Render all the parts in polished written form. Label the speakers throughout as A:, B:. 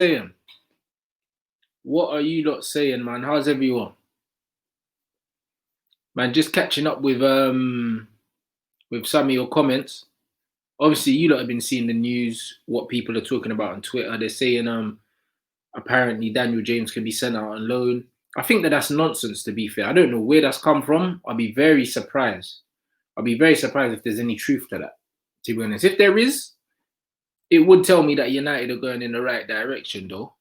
A: saying? What are you lot saying, man? How's everyone? Man, just catching up with some of your comments. Obviously, you lot have been seeing the news, what people are talking about on Twitter. They're saying apparently Daniel James can be sent out on loan. I think that's nonsense, to be fair. I don't know where that's come from. I'll be very surprised. I'll be very surprised if there's any truth to that, to be honest. If there is, it would tell me that United are going in the right direction, though.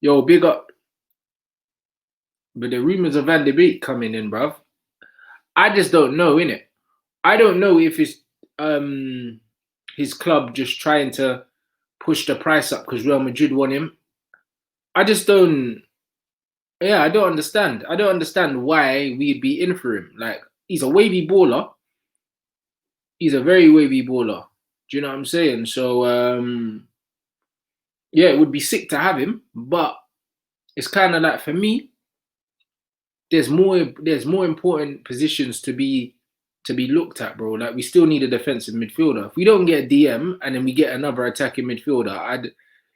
A: Yo, big up. But the rumours of Van de Beek coming in, bruv. I just don't know, innit? I don't know if it's his club just trying to push the price up because Real Madrid want him. I just don't. Yeah, I don't understand. I don't understand why we'd be in for him. Like, he's a wavy baller. He's a very wavy baller. Do you know what I'm saying? So, yeah, it would be sick to have him, but it's kind of like, for me, there's more important positions to be looked at, bro. Like, we still need a defensive midfielder. If we don't get a DM and then we get another attacking midfielder,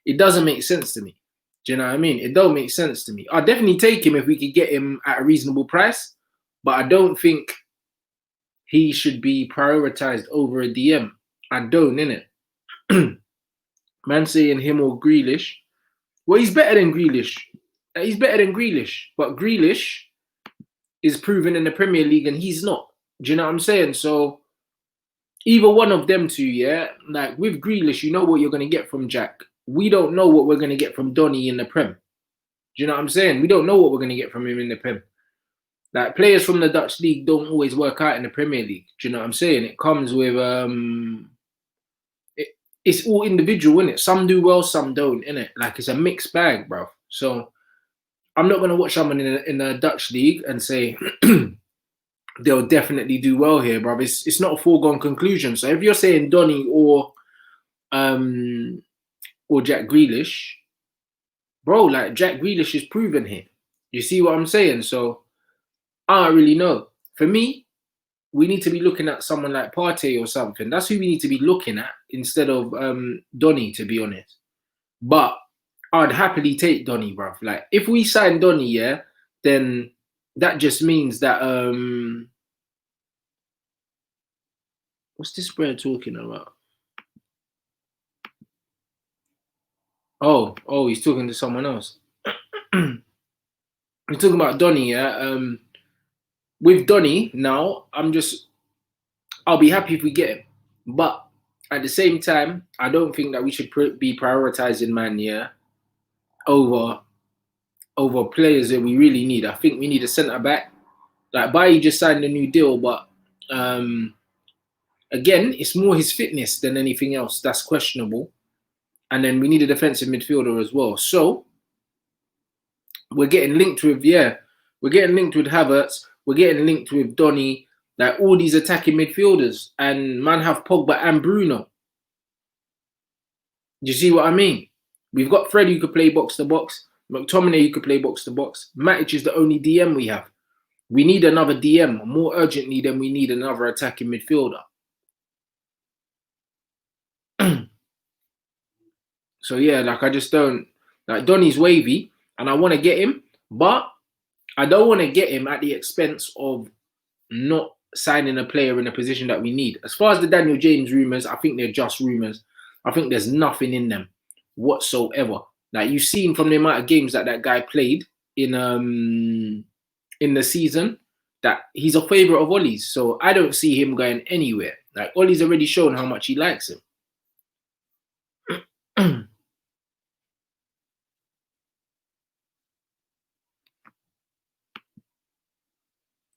A: it doesn't make sense to me. Do you know what I mean? It don't make sense to me. I'd definitely take him if we could get him at a reasonable price, but I don't think he should be prioritized over a DM. I don't, innit? Man saying him or Grealish. Well, he's better than Grealish. He's better than Grealish, but Grealish is proven in the Premier League and he's not. Do you know what I'm saying? So either one of them two, yeah? Like, with Grealish, you know what you're going to get from Jack. We don't know what we're going to get from Donny in the Prem. Do you know what I'm saying? We don't know what we're going to get from him in the Prem. Like, players from the Dutch league don't always work out in the Premier League. Do you know what I'm saying? It comes with... it's all individual, innit? Some do well, some don't, innit? Like, it's a mixed bag, bro. So I'm not going to watch someone in the Dutch league and say they'll definitely do well here, bro. It's not a foregone conclusion. So if you're saying Donny or Jack Grealish, bro, like, Jack Grealish is proven here. You see what I'm saying? So I don't really know. For me, we need to be looking at someone like Partey or something. That's who we need to be looking at instead of Donny, to be honest. But I'd happily take Donny, bruv. Like, if we sign Donny, yeah, then that just means that what's this spread talking about? Oh, he's talking to someone else. We're talking about Donny, yeah. With Donny now, I'll be happy if we get him. But at the same time, I don't think that we should be prioritizing man, yeah, over players that we really need. I think we need a centre back. Like, Bailly just signed a new deal, but again, it's more his fitness than anything else that's questionable. And then we need a defensive midfielder as well. So we're getting linked with, we're getting linked with Havertz. We're getting linked with Donny, like all these attacking midfielders, and man have Pogba and Bruno. Do you see what I mean? We've got Fred who could play box to box, McTominay who could play box to box. Matic is the only DM we have. We need another DM more urgently than we need another attacking midfielder. So yeah, like, I just don't, like, Donny's wavy and I want to get him, but I don't want to get him at the expense of not signing a player in a position that we need. As far as the Daniel James rumours, I think they're just rumours. I think there's nothing in them whatsoever. Like, you've seen from the amount of games that guy played in the season that he's a favourite of Ollie's. So I don't see him going anywhere. Like, Ollie's already shown how much he likes him.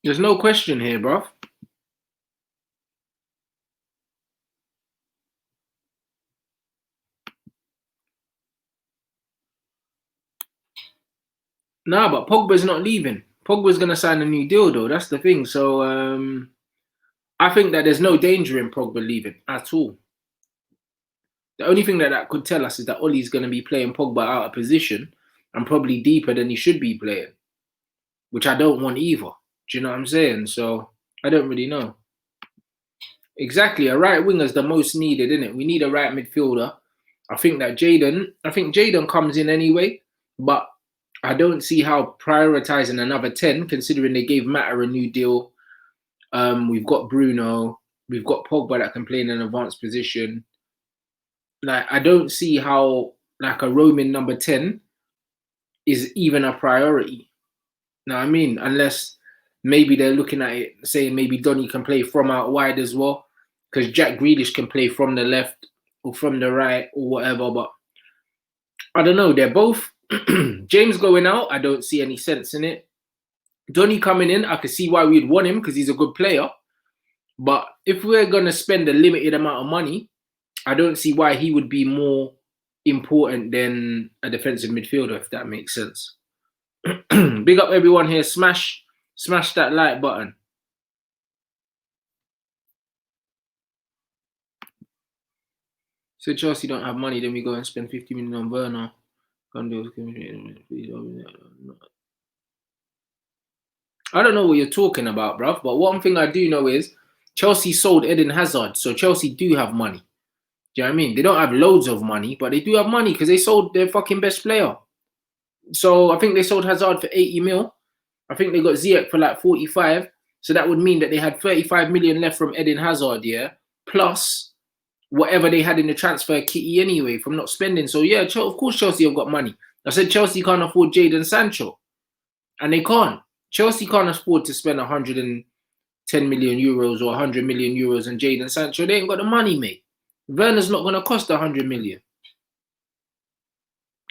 A: There's no question here, bruv. Nah, but Pogba's not leaving. Pogba's going to sign a new deal, though. That's the thing. So I think that there's no danger in Pogba leaving at all. The only thing that could tell us is that Ollie's going to be playing Pogba out of position and probably deeper than he should be playing, which I don't want either. Do you know what I'm saying? So I don't really know. Exactly. A right winger is the most needed, isn't it? We need a right midfielder. I think Jaden comes in anyway, but I don't see how prioritizing another 10, considering they gave Matter a new deal. We've got Bruno, we've got Pogba that can play in an advanced position. Like, I don't see how like a roaming number 10 is even a priority. Know what I mean? Unless maybe they're looking at it saying maybe Donny can play from out wide as well, because Jack Grealish can play from the left or from the right or whatever. But I don't know. They're both James going out. I don't see any sense in it. Donny coming in, I can see why we'd want him because he's a good player. But if we're gonna spend a limited amount of money, I don't see why he would be more important than a defensive midfielder, if that makes sense. Big up everyone here. Smash that like button. So Chelsea don't have money, then we go and spend 50 million on Werner. I don't know what you're talking about, bruv. But one thing I do know is Chelsea sold Eden Hazard, so Chelsea do have money. Do you know what I mean? They don't have loads of money, but they do have money because they sold their fucking best player. So I think they sold Hazard for 80 mil. I think they got Ziyech for like 45. So that would mean that they had 35 million left from Eden Hazard, yeah? Plus whatever they had in the transfer kitty anyway from not spending. So yeah, of course Chelsea have got money. I said Chelsea can't afford Jadon Sancho. And they can't. Chelsea can't afford to spend 110 million euros or 100 million euros on Jadon Sancho. They ain't got the money, mate. Werner's not going to cost 100 million.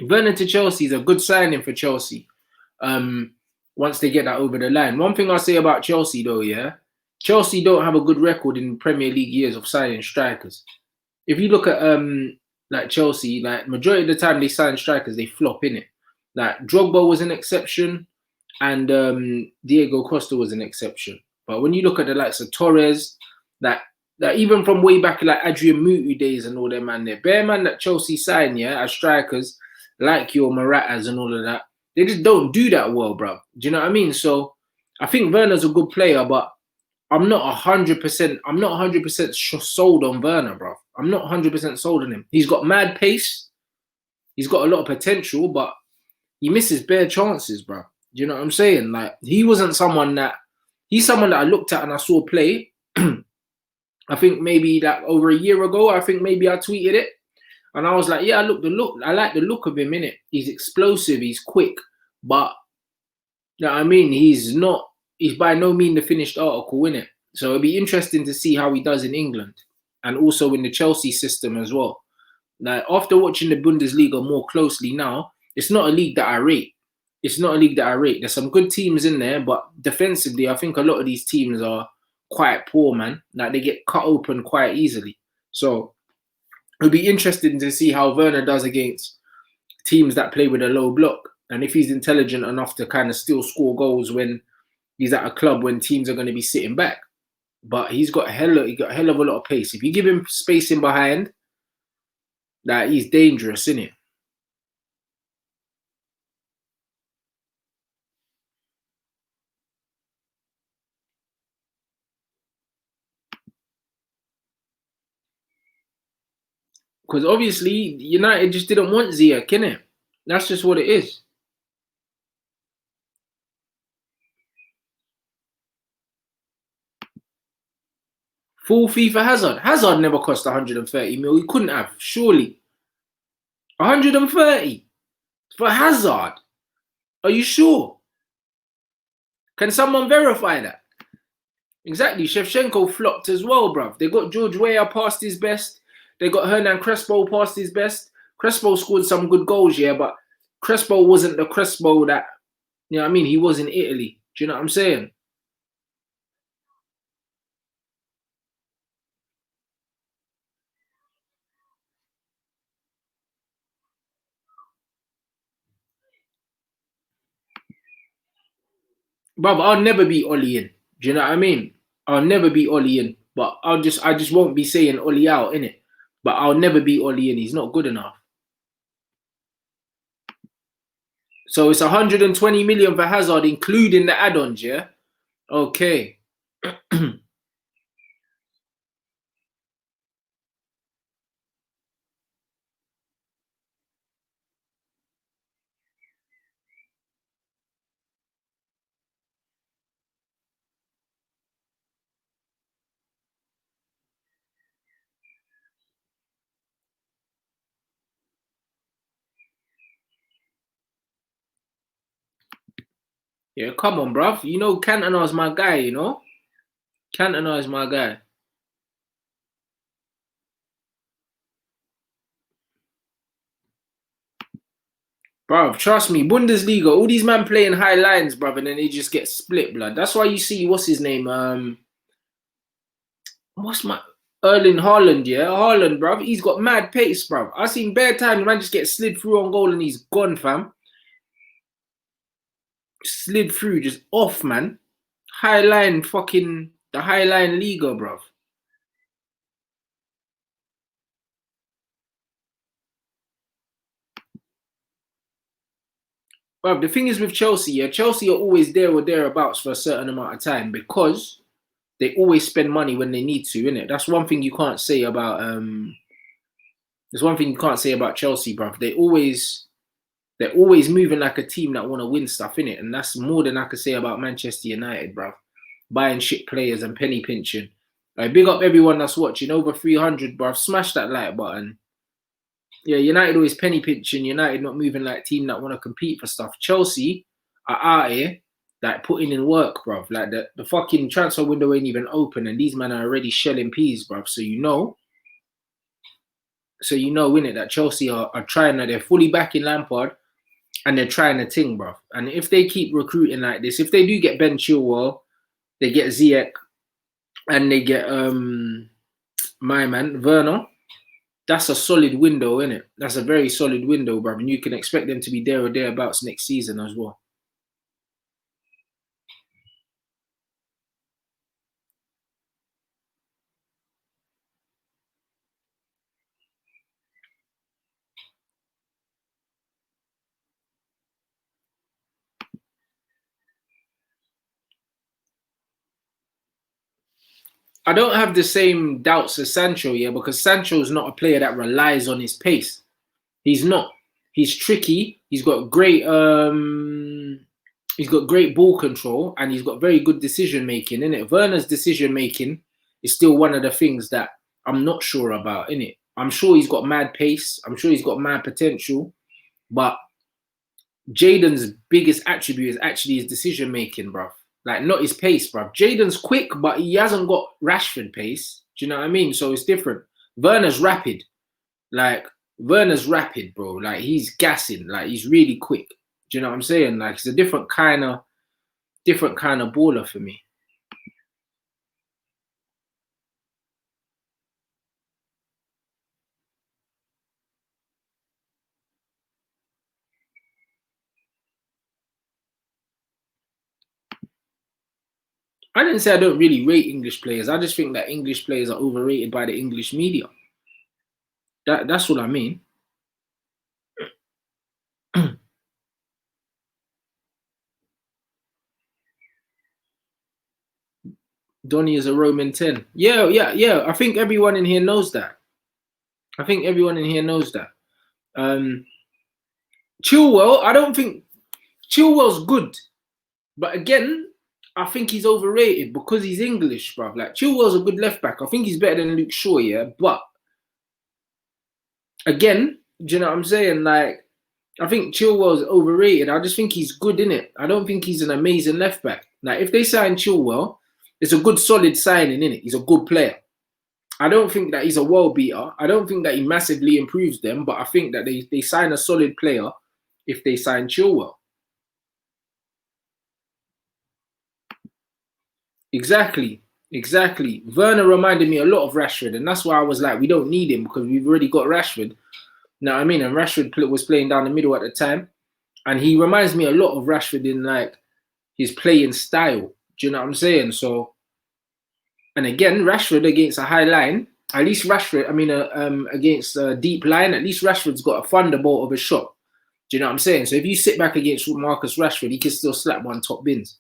A: Werner to Chelsea is a good signing for Chelsea. Once they get that over the line. One thing I'll say about Chelsea though, yeah, Chelsea don't have a good record in Premier League years of signing strikers. If you look at like Chelsea, like majority of the time they sign strikers, they flop in it. Like Drogba was an exception, and Diego Costa was an exception. But when you look at the likes of Torres, that even from way back like Adrian Mutu days and all them man there, bare man that Chelsea signed, yeah, as strikers, like your Maratas and all of that, they just don't do that well, bro. Do you know what I mean? So I think Werner's a good player, but I'm not 100%. I'm not 100% sold on Werner, bro. I'm not 100% sold on him. He's got mad pace. He's got a lot of potential, but he misses bare chances, bro. Do you know what I'm saying? Like he's someone that I looked at and I saw play. I think maybe that over a year ago. I think maybe I tweeted it, and I was like, yeah, I like the look of him, innit? He's explosive. He's quick, but you know what I mean? He's by no means the finished article, innit? So it'll be interesting to see how he does in England and also in the Chelsea system as well. Like after watching the Bundesliga more closely now, it's not a league that I rate. It's not a league that I rate. There's some good teams in there, but defensively, I think a lot of these teams are quite poor, man. Like they get cut open quite easily. So it'll be interesting to see how Werner does against teams that play with a low block. And if he's intelligent enough to kind of still score goals when he's at a club when teams are going to be sitting back. But he got a hell of a lot of pace. If you give him space in behind, that he's dangerous, isn't it? Because obviously United just didn't want Ziyech, innit? That's just what it is. Full fee for Hazard. Hazard never cost 130 mil. He couldn't have, surely. 130 for Hazard. Are you sure? Can someone verify that? Exactly. Shevchenko flopped as well, bruv. They got George Weah past his best. They got Hernan Crespo past his best. Crespo scored some good goals, yeah, but Crespo wasn't the Crespo that, you know what I mean? He was in Italy. Do you know what I'm saying? Bruv, I'll never be Ollie in. Do you know what I mean? I'll never be Ollie in. But I just won't be saying Ollie out, innit? But I'll never be Ollie in. He's not good enough. So it's 120 million for Hazard, including the add-ons, yeah? Okay. Yeah, come on, bruv. You know Cantona's my guy, you know? Cantona is my guy. Bruv, trust me, Bundesliga, all these men playing high lines, bruv, and then they just get split, blood. That's why you see, what's his name? What's my Erling Haaland, yeah? Haaland, bruv. He's got mad pace, bruv. I seen bare times man just get slid through on goal and he's gone, fam. Slid through, just off, man. High line, fucking the high line Liga, bruv. Bruv, the thing is with Chelsea, yeah, Chelsea are always there or thereabouts for a certain amount of time because they always spend money when they need to, innit? That's one thing you can't say about there's one thing you can't say about Chelsea, bruv. They're always moving like a team that want to win stuff, innit? And that's more than I could say about Manchester United, bruv. Buying shit players and penny pinching. Like, big up everyone that's watching. Over 300, bruv. Smash that like button. Yeah, United always penny pinching. United not moving like team that want to compete for stuff. Chelsea are out here like putting in work, bruv. Like the fucking transfer window ain't even open, and these men are already shelling peas, bruv. So you know, innit, that Chelsea are trying that they're fully backing Lampard and they're trying a thing, bruv. And if they keep recruiting like this, if they do get Ben Chilwell, they get Ziyech, and they get my man Werner. That's a solid window, innit? That's a very solid window, bruv. And you can expect them to be there or thereabouts next season as well. I don't have the same doubts as Sancho, yeah, because Sancho's not a player that relies on his pace. He's not. He's tricky. He's got great ball control, and he's got very good decision making, innit? Werner's decision making is still one of the things that I'm not sure about, innit? I'm sure he's got mad pace. I'm sure he's got mad potential, but Jaden's biggest attribute is actually his decision making, bruv. Like, not his pace, bruv. Jaden's quick, but he hasn't got Rashford pace. Do you know what I mean? So it's different. Werner's rapid. Like, Werner's rapid, bro. Like, he's gassing. Like, he's really quick. Do you know what I'm saying? Like, it's a different kind of baller for me. I didn't say I don't really rate English players. I just think that English players are overrated by the English media. That's what I mean. Donny is a Roman 10. Yeah, yeah, yeah. I think everyone in here knows that. I think everyone in here knows that. Um, Chilwell, I don't think Chilwell's good, but again, I think he's overrated because he's English, bruv. Like, Chilwell's a good left back. I think he's better than Luke Shaw, yeah. But again, do you know what I'm saying? Like, I think Chilwell's overrated. I just think he's good in it. I don't think he's an amazing left back. Like, if they sign Chilwell, it's a good solid signing in it. He's a good player. I don't think that he's a world beater. I don't think that he massively improves them, but I think that they sign a solid player if they sign Chilwell. Exactly. Exactly. Werner reminded me a lot of Rashford, and that's why I was like, we don't need him because we've already got Rashford. You know what I mean? And Rashford was playing down the middle at the time, and he reminds me a lot of Rashford in like his playing style. Do you know what I'm saying? So, and again, Rashford against a high line, at least Rashford, against a deep line, at least Rashford's got a thunderbolt of a shot. Do you know what I'm saying? So if you sit back against Marcus Rashford, he can still slap one top bins.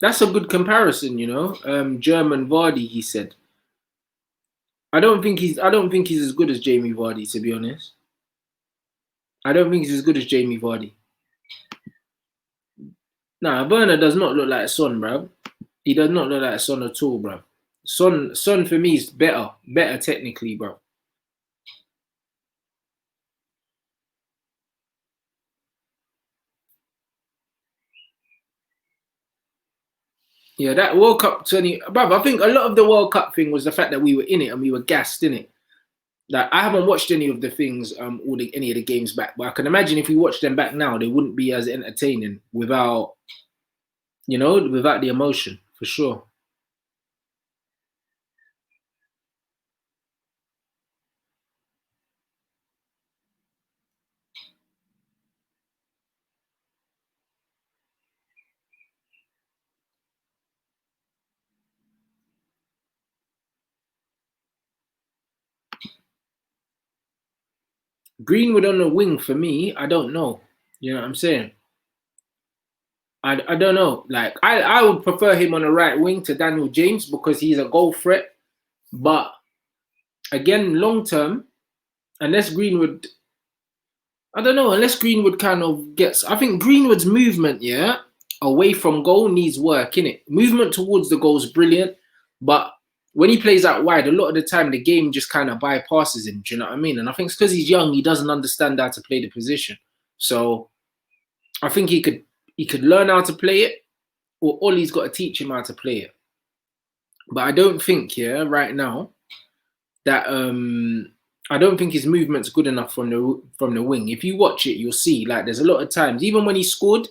A: That's a good comparison, you know. German Vardy, he said. I don't think he's as good as Jamie Vardy, to be honest. I don't think he's as good as Jamie Vardy. Nah, Werner does not look like Son, bro. He does not look like Son at all, bro. Son for me is better technically, bro. Yeah, that World Cup 20, bro. I think a lot of the World Cup thing was the fact that we were in it and we were gassed in it. Like I haven't watched any of the things, any of the games back, but I can imagine if we watched them back now, they wouldn't be as entertaining without, without the emotion for sure. Greenwood on the wing for me, I don't know. You know what I'm saying? I don't know. Like I would prefer him on the right wing to Daniel James because he's a goal threat. But again, long term, unless Greenwood, I don't know, unless Greenwood kind of gets, I think Greenwood's movement, yeah, away from goal needs work, innit? Movement towards the goal is brilliant, but when he plays out wide, a lot of the time the game just kind of bypasses him. Do you know what I mean? And I think it's because he's young, he doesn't understand how to play the position. So I think he could learn how to play it, or Ollie's got to teach him how to play it. But I don't think, yeah, right now that I don't think his movement's good enough from the wing. If you watch it, you'll see like there's a lot of times, even when he scored,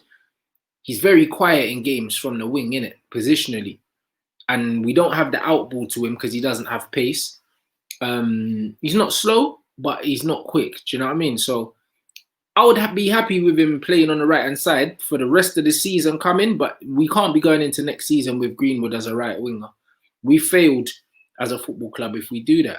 A: he's very quiet in games from the wing, innit, positionally. And we don't have the outball to him because he doesn't have pace. He's not slow, but he's not quick. Do you know what I mean? So I would be happy with him playing on the right hand side for the rest of the season coming, but we can't be going into next season with Greenwood as a right winger. We failed as a football club if we do that.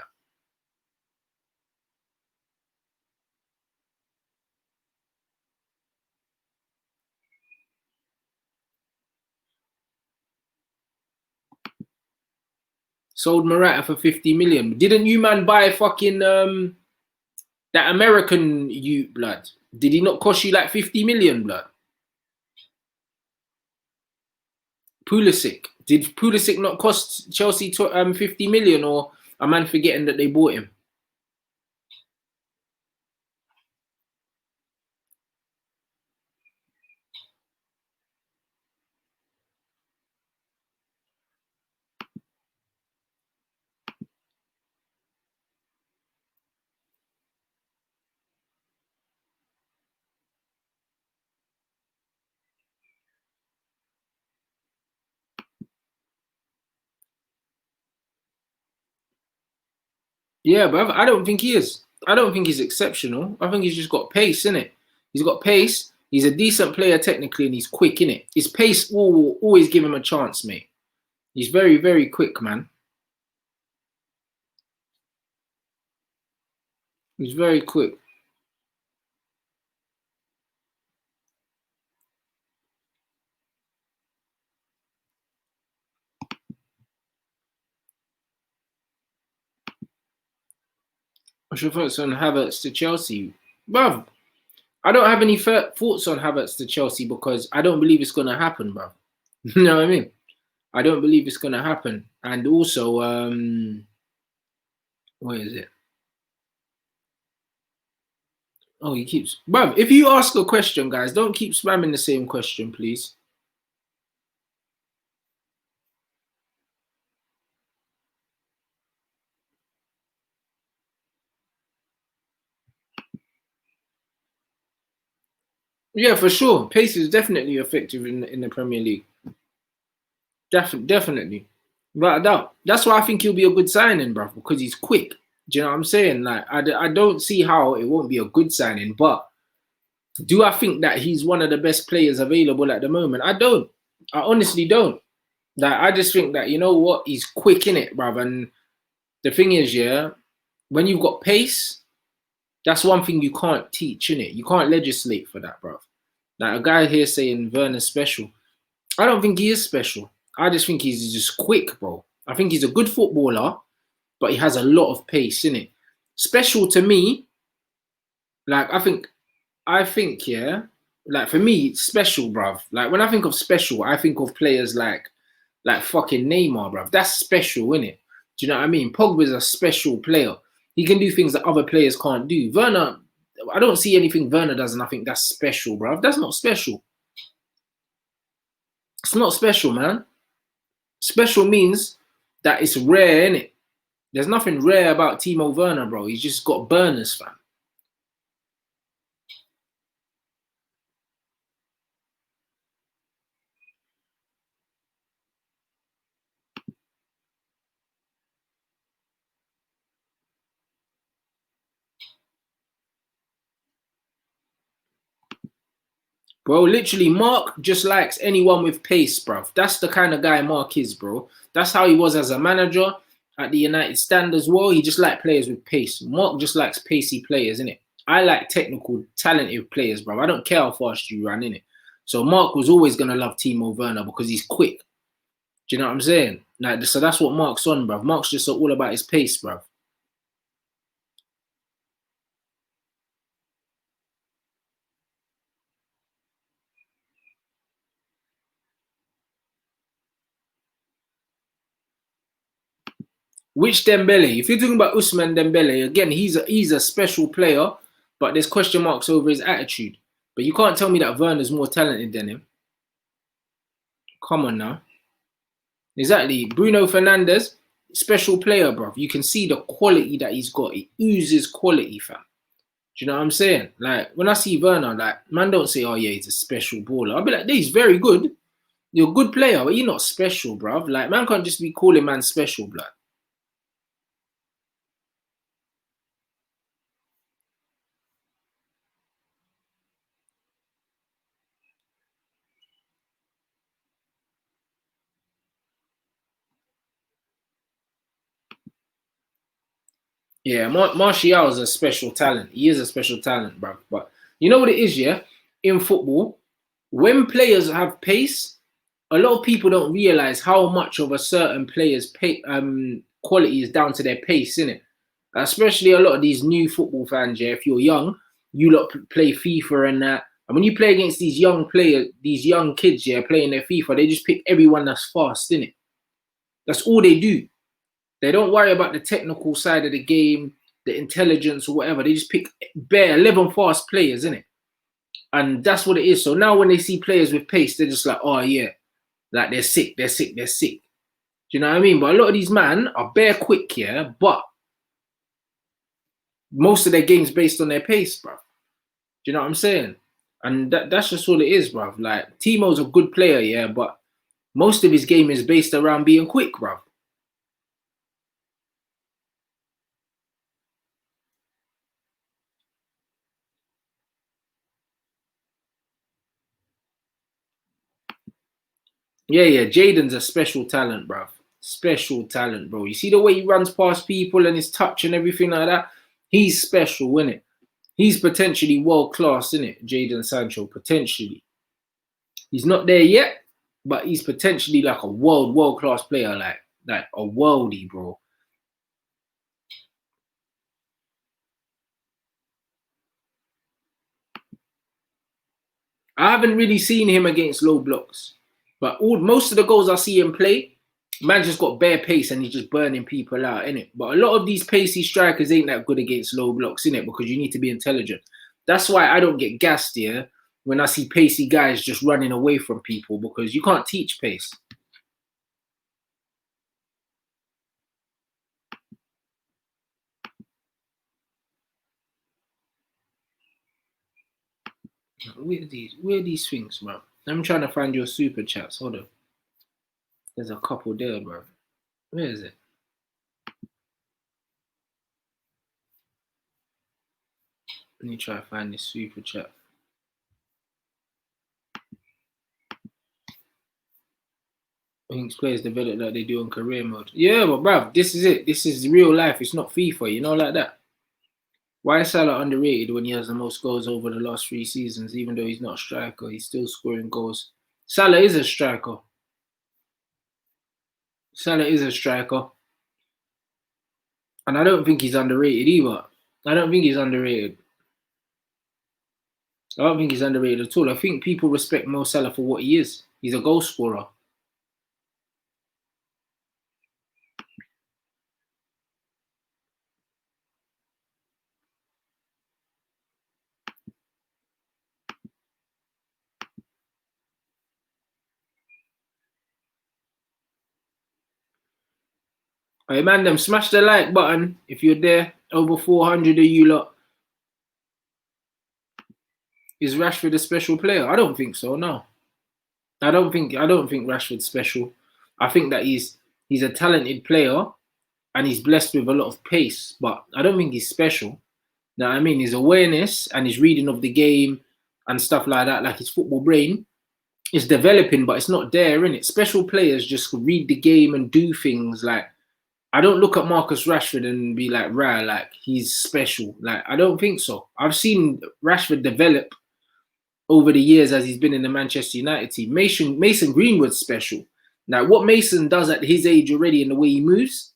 A: Sold Morata for 50 million. Didn't you man buy fucking that American you blood? Did he not cost you like 50 million blood? Pulisic. Did Pulisic not cost Chelsea 50 million, or a man forgetting that they bought him? Yeah, but I don't think he is. I don't think he's exceptional. I think he's just got pace, innit? He's got pace. He's a decent player technically, and he's quick, innit? His pace will always give him a chance, mate. He's very, very quick, man. He's very quick. What's your thoughts on Havertz to Chelsea? Bruv, I don't have any thoughts on Havertz to Chelsea because I don't believe it's going to happen, bruv. You know what I mean? I don't believe it's going to happen. And also, what is it? Oh, he keeps. Bruv, if you ask a question, guys, don't keep spamming the same question, please. Yeah, for sure. Pace is definitely effective in the Premier League. Definitely. But that's why I think he'll be a good signing, bruv, because he's quick. Do you know what I'm saying? Like, I don't see how it won't be a good signing, but do I think that he's one of the best players available at the moment? I don't. I honestly don't. Like, I just think that, you know what, he's quick in it, bruv. And the thing is, yeah, when you've got pace, that's one thing you can't teach, innit? You can't legislate for that, bruv. Like a guy here saying Werner's special. I don't think he is special. I just think he's just quick, bro. I think he's a good footballer, but he has a lot of pace, innit? Special to me, like I think I think, yeah, like for me, it's special, bruv. Like when I think of special, I think of players like fucking Neymar, bruv. That's special, innit? Do you know what I mean? Pogba's a special player. He can do things that other players can't do. Werner, I don't see anything Werner does, and I think that's special, bruv. That's not special. It's not special, man. Special means that it's rare, innit? There's nothing rare about Timo Werner, bro. He's just got burners, fam. Bro, literally, Mark just likes anyone with pace, bro. That's the kind of guy Mark is, bro. That's how he was as a manager at the United Stand as well. He just liked players with pace. Mark just likes pacey players, innit? I like technical, talented players, bro. I don't care how fast you run, innit? So Mark was always going to love Timo Werner because he's quick. Do you know what I'm saying? Like, so that's what Mark's on, bro. Mark's just all about his pace, bro. Which Dembele? If you're talking about Usman Dembele, again, he's a special player, but there's question marks over his attitude. But you can't tell me that Werner's more talented than him. Come on now. Exactly. Bruno Fernandes, special player, bro. You can see the quality that he's got. He oozes quality, fam. Do you know what I'm saying? Like, when I see Werner, like, man don't say, oh, yeah, he's a special baller. I'll be like, he's very good. You're a good player, but you're not special, bro. Like, man can't just be calling man special, blood. Yeah, Martial is a special talent. He is a special talent, bro. But you know what it is, yeah? In football, when players have pace, a lot of people don't realize how much of a certain player's quality is down to their pace, innit? Especially a lot of these new football fans, yeah. If you're young, you lot play FIFA and that. And when you play against these young players, these young kids, yeah, playing their FIFA, they just pick everyone that's fast, innit? That's all they do. They don't worry about the technical side of the game, the intelligence or whatever. They just pick bare 11 fast players, innit? And that's what it is. So now when they see players with pace, they're just like, oh yeah, like they're sick, they're sick, they're sick. Do you know what I mean? But a lot of these man are bare quick, yeah, but most of their game's based on their pace, bro. Do you know what I'm saying? And that's just all it is, bro. Like Timo's a good player, yeah, but most of his game is based around being quick, bro. Yeah, yeah. Jaden's a special talent, bro. Special talent, bro. You see the way he runs past people and his touch and everything like that? He's special, isn't it? He's potentially world class, isn't it? Jaden Sancho, potentially. He's not there yet, but he's potentially like a world class player, like a worldie, bro. I haven't really seen him against low blocks, but most of the goals I see him play, man just got bare pace and he's just burning people out, innit? But a lot of these pacey strikers ain't that good against low blocks, innit? Because you need to be intelligent. That's why I don't get gassed here when I see pacey guys just running away from people because you can't teach pace. Where are these things, bro? I'm trying to find your super chats. Hold on. There's a couple there, bro. Where is it? Let me try to find this super chat. I think players develop like they do on career mode. Yeah, but bruv, this is it. This is real life. It's not FIFA, you know, like that. Why is Salah underrated when he has the most goals over the last 3 seasons? Even though he's not a striker, he's still scoring goals. Salah is a striker. Salah is a striker. And I don't think he's underrated either. I don't think he's underrated. I don't think he's underrated at all. I think people respect Mo Salah for what he is. He's a goal scorer. Hey man, them smash the like button if you're there. Over 400 of you lot. Is Rashford a special player? I don't think so. No, I don't think Rashford's special. I think that he's a talented player and he's blessed with a lot of pace, but I don't think he's special. Know what I mean? His awareness and his reading of the game and stuff like that, like his football brain, is developing, but it's not there, innit? Special players just read the game and do things like. I don't look at Marcus Rashford and be like, rah, like he's special. Like, I don't think so. I've seen Rashford develop over the years as he's been in the Manchester United team. Mason Greenwood's special. Now, what Mason does at his age already and the way he moves,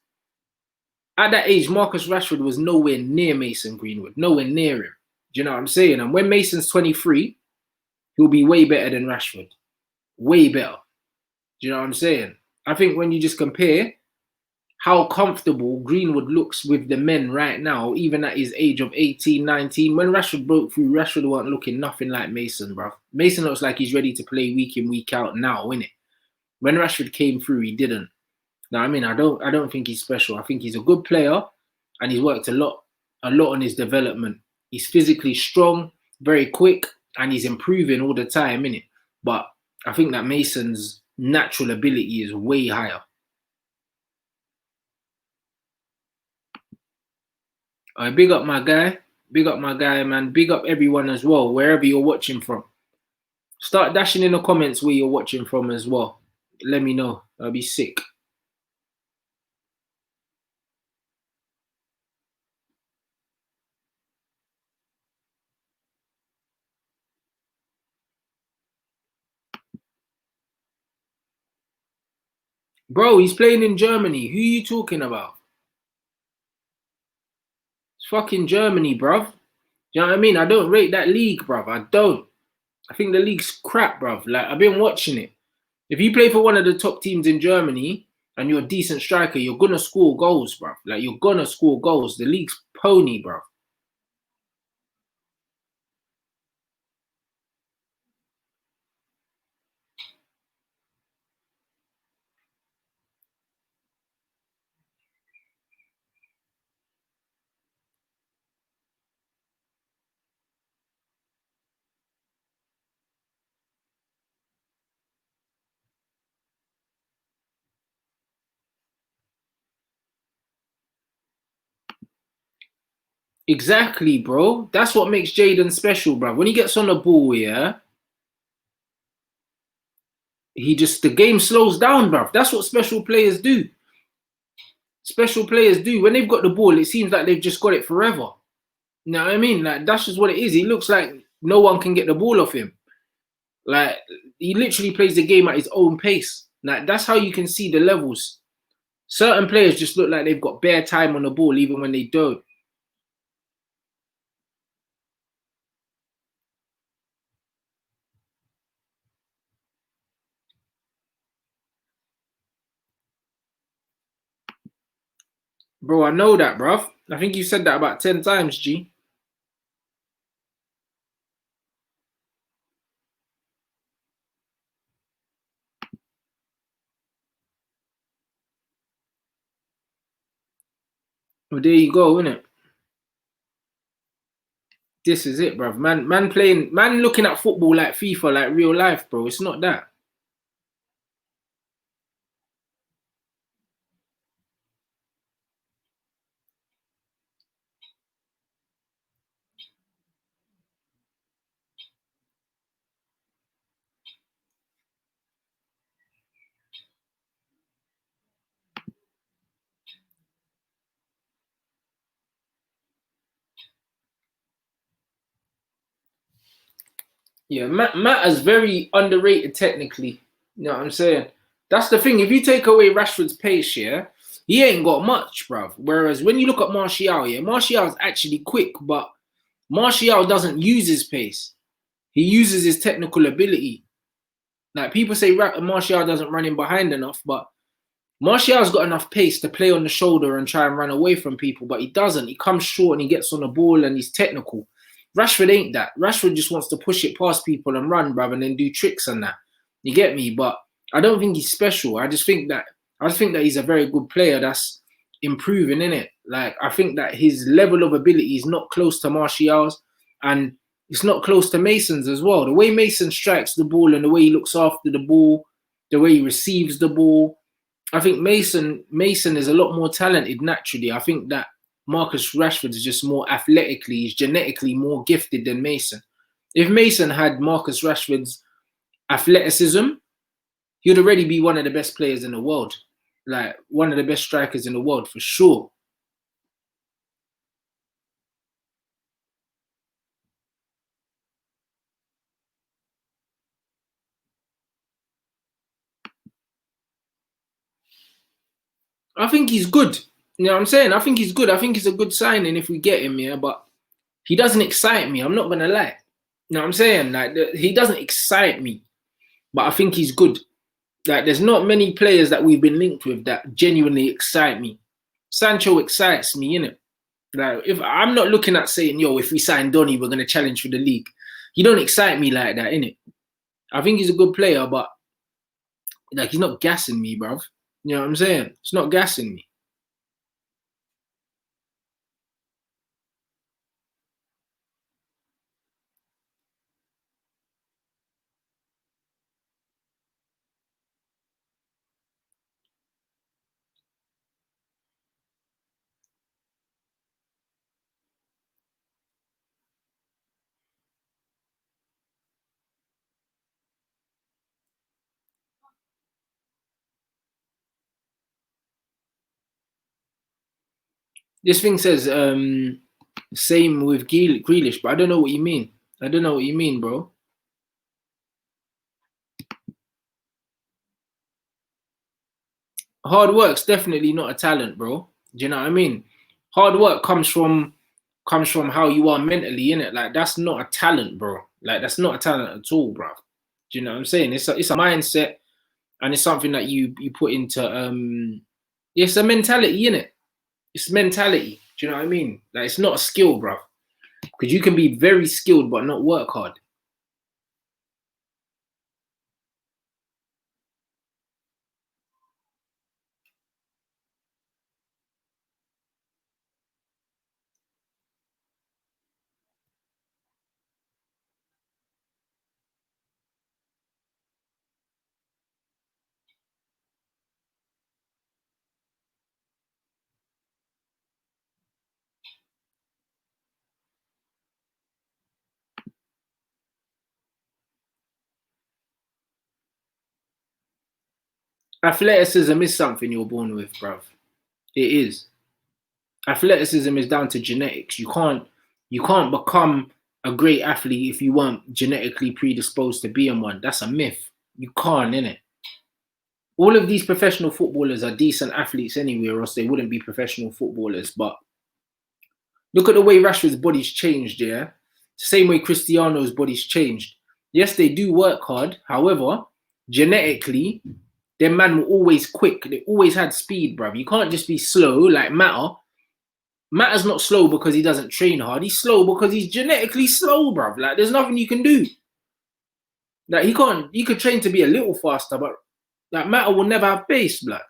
A: at that age, Marcus Rashford was nowhere near Mason Greenwood, nowhere near him. Do you know what I'm saying? And when Mason's 23, he'll be way better than Rashford. Way better. Do you know what I'm saying? I think when you just compare how comfortable Greenwood looks with the men right now, even at his age of 18, 19. When Rashford broke through, Rashford wasn't looking nothing like Mason, bro. Mason looks like he's ready to play week in, week out now, innit? When Rashford came through, he didn't. Now, I mean, I don't think he's special. I think he's a good player, and he's worked a lot on his development. He's physically strong, very quick, and he's improving all the time, innit? But I think that Mason's natural ability is way higher. Big up my guy. Big up my guy, man. Big up everyone as well, wherever you're watching from. Start dashing in the comments where you're watching from as well. Let me know. I'll be sick. Bro, he's playing in Germany. Who are you talking about? It's fucking Germany, bruv. Do you know what I mean? I don't rate that league, bruv. I don't. I think the league's crap, bruv. Like, I've been watching it. If you play for one of the top teams in Germany and you're a decent striker, you're going to score goals, bruv. Like, you're going to score goals. The league's pony, bruv. Exactly, bro. That's what makes Jaden special, bro. When he gets on the ball, yeah, the game slows down, bro. That's what special players do. Special players do. When they've got the ball, it seems like they've just got it forever. You know what I mean? Like, that's just what it is. He looks like no one can get the ball off him. Like, he literally plays the game at his own pace. Like, that's how you can see the levels. Certain players just look like they've got bare time on the ball, even when they don't. Bro, I know that, bruv. I think you said that about 10 times, G. Well, there you go, innit? This is it, bruv. Man looking at football like FIFA, like real life, bro. It's not that. Yeah, Matt is very underrated technically. You know what I'm saying? That's the thing. If you take away Rashford's pace, yeah, he ain't got much, bruv. Whereas when you look at Martial, yeah, Martial's actually quick, but Martial doesn't use his pace. He uses his technical ability. Like people say Martial doesn't run in behind enough, but Martial's got enough pace to play on the shoulder and try and run away from people, but he doesn't. He comes short and he gets on the ball and he's technical. Rashford ain't that. Rashford just wants to push it past people and run, bruv, and then do tricks and that. You get me? But I don't think he's special. I just think that he's a very good player that's improving, innit? Like, I think that his level of ability is not close to Martial's, and it's not close to Mason's as well. The way Mason strikes the ball and the way he looks after the ball, the way he receives the ball, I think Mason is a lot more talented naturally. I think that Marcus Rashford is just more athletically, he's genetically more gifted than Mason. If Mason had Marcus Rashford's athleticism, he would already be one of the best players in the world. Like, one of the best strikers in the world, for sure. I think he's good. You know what I'm saying? I think he's good. I think he's a good signing if we get him, yeah, but he doesn't excite me. I'm not going to lie. You know what I'm saying? Like, he doesn't excite me, but I think he's good. Like, there's not many players that we've been linked with that genuinely excite me. Sancho excites me, innit? Like, if I'm not looking at saying, yo, if we sign Donny, we're going to challenge for the league. He don't excite me like that, innit? I think he's a good player, but like, he's not gassing me, bruv. You know what I'm saying? It's not gassing me. This thing says same with Grealish, but I don't know what you mean. I don't know what you mean, bro. Hard work's definitely not a talent, bro. Do you know what I mean? Hard work comes from how you are mentally, innit? Like, that's not a talent, bro. Like, that's not a talent at all, bro. Do you know what I'm saying? It's a mindset, and it's something that you put into it's a mentality, innit? It's mentality. Do you know what I mean? Like, it's not a skill, bro. Because you can be very skilled but not work hard. Athleticism is something you're born with, bruv. It is. Athleticism is down to genetics. You can't become a great athlete if you weren't genetically predisposed to being one. That's a myth. You can't, innit? All of these professional footballers are decent athletes anyway, or else they wouldn't be professional footballers. But look at the way Rashford's body's changed, yeah? The same way Cristiano's body's changed. Yes, they do work hard. However, genetically, their man were always quick. They always had speed, bruv. You can't just be slow like Matter. Matter's not slow because he doesn't train hard. He's slow because he's genetically slow, bruv. Like, there's nothing you can do. Like, he could train to be a little faster, but like, Matter will never have pace, blood.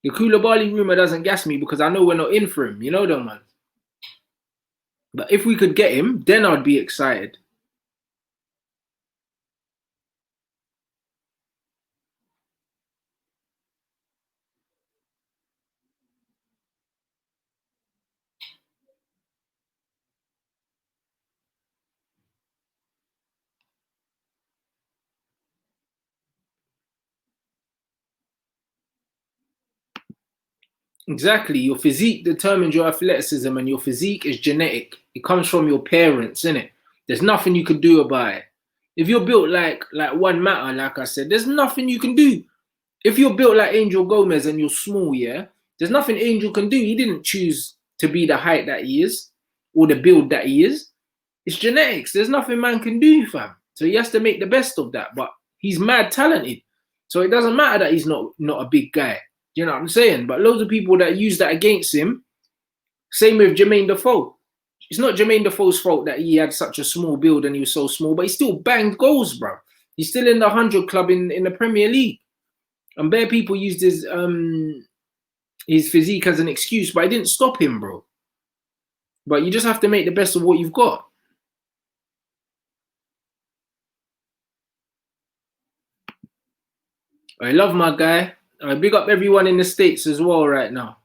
A: The Koulibaly rumour doesn't gas me because I know we're not in for him. You know them, man. But if we could get him, then I'd be excited. Exactly. Your physique determines your athleticism, and your physique is genetic. It comes from your parents, innit? There's nothing you can do about it. If you're built like one Matter, like I said, there's nothing you can do. If you're built like Angel Gomez and you're small, yeah, there's nothing Angel can do. He didn't choose to be the height that he is. or the build that he is. It's genetics. There's nothing man can do, fam. So he has to make the best of that. But he's mad talented. So it doesn't matter that he's not a big guy. You know what I'm saying? But loads of people that use that against him. Same with Jermaine Defoe. It's not Jermaine Defoe's fault that he had such a small build and he was so small, but he still banged goals, bro. He's still in the 100 club in the Premier League. And bare people used his physique as an excuse, but it didn't stop him, bro. But you just have to make the best of what you've got. I love my guy. I big up everyone in the States as well right now.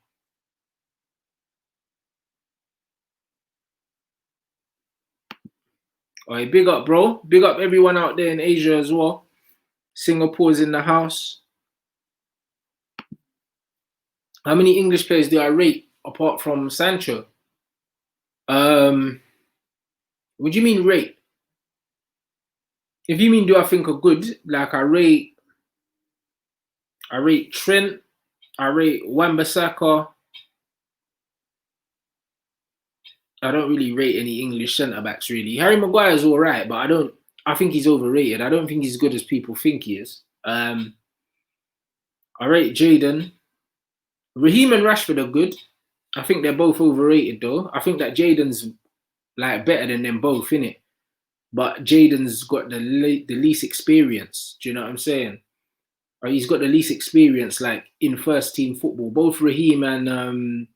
A: All right, big up, bro. Big up everyone out there in Asia as well. Singapore's in the house. How many English players do I rate apart from Sancho? What do you mean rate? If you mean do I think are good, like I rate Trent, I rate Wan-Bissaka. I don't really rate any English centre backs really. Harry Maguire's all right, but I think he's overrated. I don't think he's as good as people think he is. I rate Jadon. Raheem and Rashford are good. I think they're both overrated though. I think that Jadon's like better than them both, innit? But Jadon's got the least experience. Do you know what I'm saying? Or he's got the least experience like in first team football. Both Raheem and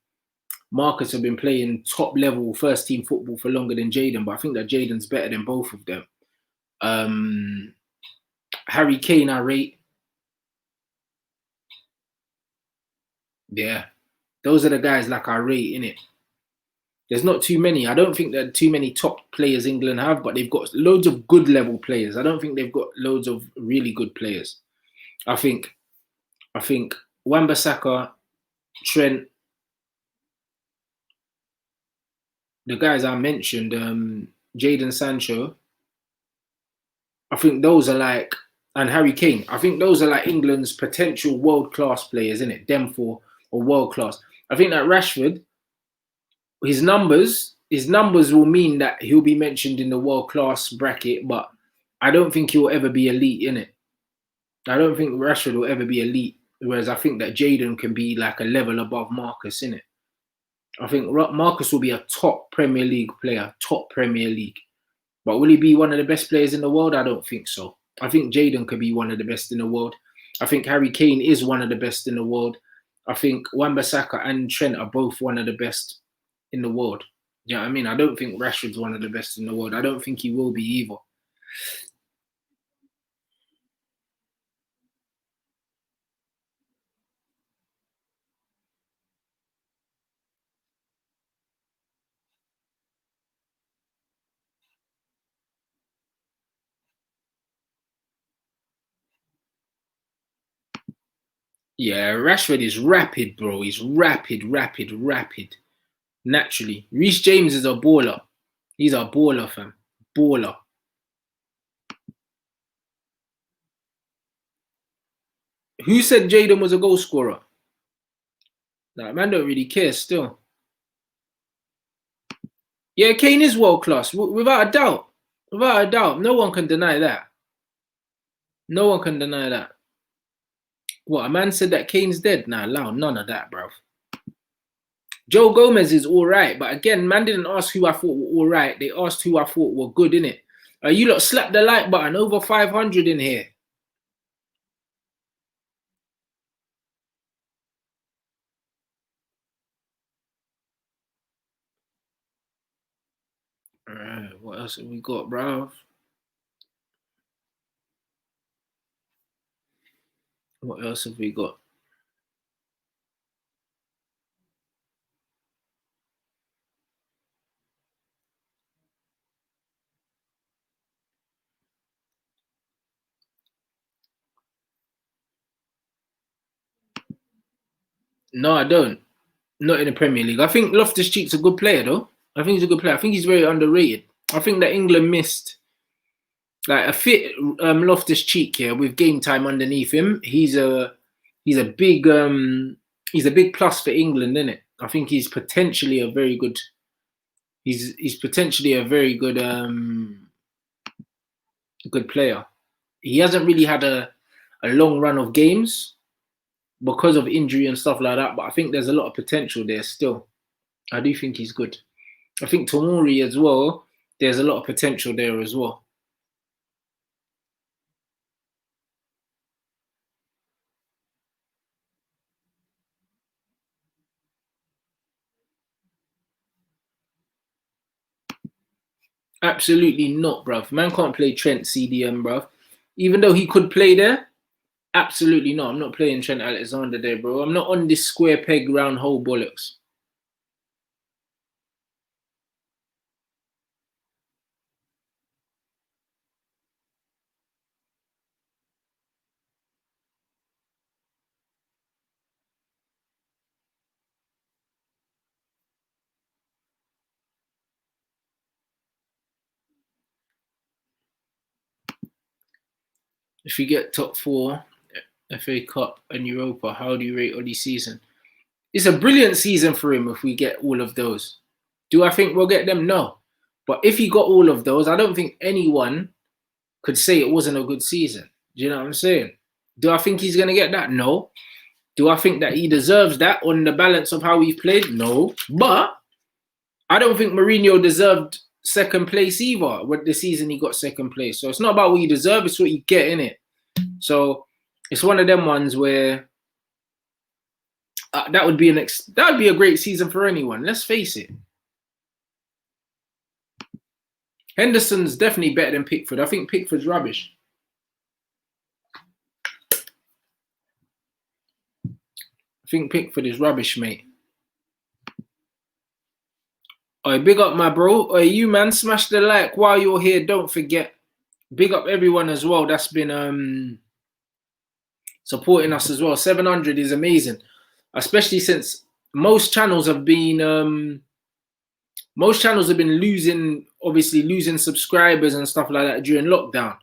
A: Marcus have been playing top level first team football for longer than Jadon, but I think that Jadon's better than both of them. Harry Kane, I rate. Yeah, those are the guys like I rate, innit? There's not too many. I don't think there are too many top players England have, but they've got loads of good level players. I don't think they've got loads of really good players. I think Wan-Bissaka, Trent, the guys I mentioned, Jadon Sancho, I think those are like, and Harry Kane, I think those are like England's potential world-class players, isn't it? Them four are world-class. I think that Rashford, his numbers will mean that he'll be mentioned in the world-class bracket, but I don't think he'll ever be elite, innit? I don't think Rashford will ever be elite, whereas I think that Jadon can be like a level above Marcus, innit? I think Marcus will be a top Premier League player, top Premier League. But will he be one of the best players in the world? I don't think so. I think Jadon could be one of the best in the world. I think Harry Kane is one of the best in the world. I think Wan-Bissaka and Trent are both one of the best in the world. You know what I mean? I don't think Rashford's one of the best in the world. I don't think he will be either. Yeah, Rashford is rapid, bro. He's rapid. Naturally. Reece James is a baller. He's a baller, fam. Baller. Who said Jadon was a goal scorer? Nah, man don't really care still. Yeah, Kane is world class, without a doubt. Without a doubt. No one can deny that. No one can deny that. What, a man said that Kane's dead? Nah, none of that, bro. Joe Gomez is all right, but again, man didn't ask who I thought were all right. They asked who I thought were good, innit? You lot slap the like button. Over 500 in here. All right, what else have we got, bro? What else have we got? No, I don't. Not in the Premier League. I think Loftus-Cheek's a good player, though. I think he's a good player. I think he's very underrated. I think that England missed like a fit Loftus-Cheek here with game time underneath him. He's a big plus for England, isn't it? I think he's potentially a very good He's potentially a very good player. He hasn't really had a long run of games because of injury and stuff like that, but I think there's a lot of potential there still. I do think he's good. I think Tomori as well, there's a lot of potential there as well. Absolutely not, bruv. Man can't play Trent CDM, bruv. Even though he could play there, absolutely not. I'm not playing Trent Alexander there, bro. I'm not on this square peg round hole bollocks. If you get top four, FA Cup and Europa, how do you rate Ollie's season? It's a brilliant season for him if we get all of those. Do I think we'll get them? No. But if he got all of those, I don't think anyone could say it wasn't a good season. Do you know what I'm saying? Do I think he's going to get that? No. Do I think that he deserves that on the balance of how he's played? No. But I don't think Mourinho deserved second place either with the season he got second place. So it's not about what you deserve, it's what you get in it. So it's one of them ones where that would be a great season for anyone. Let's face it. Henderson's definitely better than Pickford. I think Pickford's rubbish. I think Pickford is rubbish, mate. Oi, big up my bro. Oi, you man, smash the like while you're here. Don't forget. Big up everyone as well. That's been supporting us as well. 700 is amazing, especially since most channels have been losing subscribers and stuff like that during lockdown.